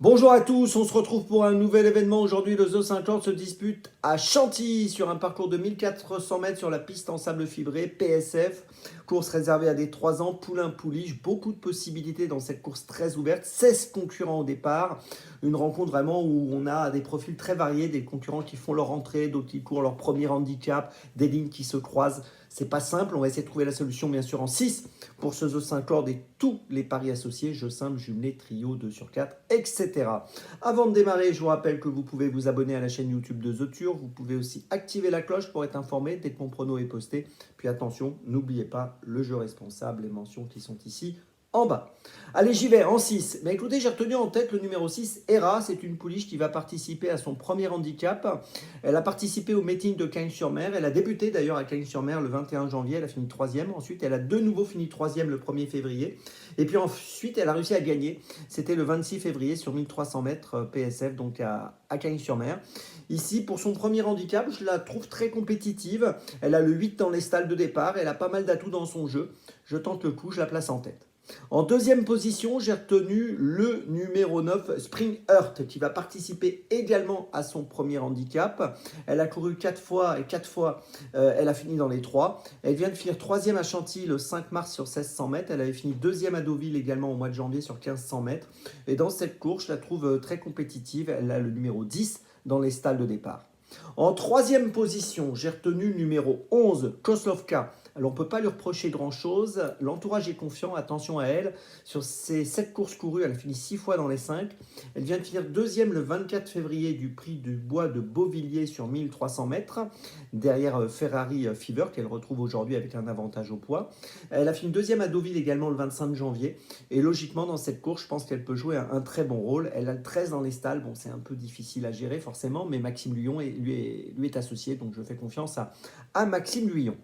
Bonjour à tous, on se retrouve pour un nouvel événement. Aujourd'hui, le The 50 se dispute à Chantilly sur un parcours de 1400 mètres sur la piste en sable fibré, PSF. Course réservée à des 3 ans, poulain pouliche. Beaucoup de possibilités dans cette course très ouverte. 16 concurrents au départ. Une rencontre vraiment où on a des profils très variés, des concurrents qui font leur entrée, d'autres qui courent leur premier handicap, des lignes qui se croisent. C'est pas simple, on va essayer de trouver la solution bien sûr en 6 pour ce The 50 et tous les paris associés, jeux simples, jumelés, trio, 2 sur 4, etc. Avant de démarrer, je vous rappelle que vous pouvez vous abonner à la chaîne YouTube de The Turf. Vous pouvez aussi activer la cloche pour être informé dès que mon prono est posté. Puis attention, n'oubliez pas le jeu responsable, les mentions qui sont ici en bas. Allez, j'y vais en 6. Mais écoutez, j'ai retenu en tête le numéro 6, Hera. C'est une pouliche qui va participer à son premier handicap. Elle a participé au meeting de Cagnes-sur-Mer. Elle a débuté d'ailleurs à Cagnes-sur-Mer le 21 janvier. Elle a fini 3e. Ensuite, elle a de nouveau fini 3e le 1er février. Et puis ensuite, elle a réussi à gagner. C'était le 26 février sur 1300 mètres PSF, donc à Cagnes-sur-Mer. Ici, pour son premier handicap, je la trouve très compétitive. Elle a le 8 dans les stalles de départ. Elle a pas mal d'atouts dans son jeu. Je tente le coup, je la place en tête. En deuxième position, j'ai retenu le numéro 9, Spring Heart, qui va participer également à son premier handicap. Elle a couru 4 fois et 4 fois, elle a fini dans les 3. Elle vient de finir 3e à Chantilly le 5 mars sur 1600 mètres. Elle avait fini 2e à Deauville également au mois de janvier sur 1500 mètres. Et dans cette course, je la trouve très compétitive. Elle a le numéro 10 dans les stalles de départ. En troisième position, j'ai retenu le numéro 11, Koslovka. Alors on ne peut pas lui reprocher grand-chose. L'entourage est confiant, attention à elle. Sur ses 7 courses courues, elle a fini 6 fois dans les 5. Elle vient de finir 2e le 24 février du prix du bois de Beauvilliers sur 1300 mètres, derrière Ferrari Fever, qu'elle retrouve aujourd'hui avec un avantage au poids. Elle a fini 2e à Deauville également le 25 janvier. Et logiquement, dans cette course, je pense qu'elle peut jouer un très bon rôle. Elle a le 13 dans les stalles. Bon, c'est un peu difficile à gérer forcément, mais Maxime Luyon lui est associé, donc je fais confiance à Maxime Luyon.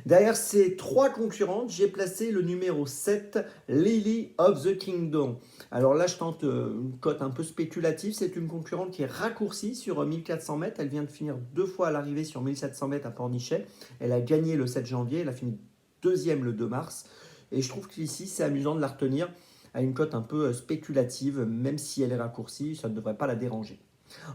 Derrière ces 3 concurrentes, j'ai placé le numéro 7, Lily of the Kingdom. Alors là, je tente une cote un peu spéculative. C'est une concurrente qui est raccourcie sur 1400 mètres. Elle vient de finir 2 fois à l'arrivée sur 1700 mètres à Pornichet. Elle a gagné le 7 janvier. Elle a fini 2e le 2 mars. Et je trouve qu'ici, c'est amusant de la retenir à une cote un peu spéculative. Même si elle est raccourcie, ça ne devrait pas la déranger.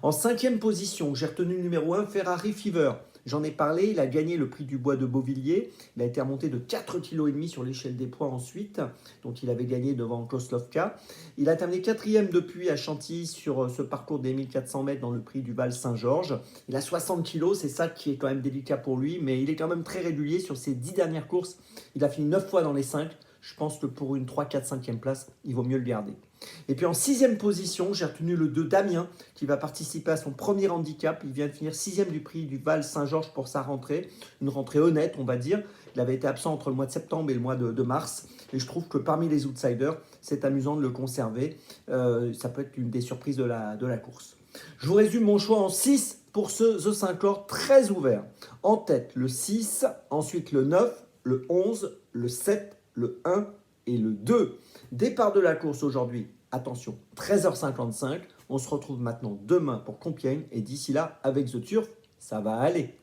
En 5e position, j'ai retenu le numéro 1, Ferrari Fever. J'en ai parlé, il a gagné le prix du bois de Beauvilliers. Il a été remonté de 4,5 kg sur l'échelle des poids ensuite, donc il avait gagné devant Koslovka. Il a terminé 4e depuis à Chantilly sur ce parcours des 1400 mètres dans le prix du Val Saint-Georges. Il a 60 kg, c'est ça qui est quand même délicat pour lui, mais il est quand même très régulier sur ses 10 dernières courses. Il a fini 9 fois dans les 5. Je pense que pour une 3, 4, 5e place, il vaut mieux le garder. Et puis en 6e position, j'ai retenu le 2 Damien qui va participer à son premier handicap. Il vient de finir 6e du prix du Val Saint-Georges pour sa rentrée. Une rentrée honnête, on va dire. Il avait été absent entre le mois de septembre et le mois de mars. Et je trouve que parmi les outsiders, c'est amusant de le conserver. Ça peut être une des surprises de la course. Je vous résume mon choix en 6 pour ce The 50 très ouvert. En tête, le 6, ensuite le 9, le 11, le 7, le 1 et le 2. Départ de la course aujourd'hui, attention, 13h55. On se retrouve maintenant demain pour Compiègne. Et d'ici là, avec The Turf, ça va aller.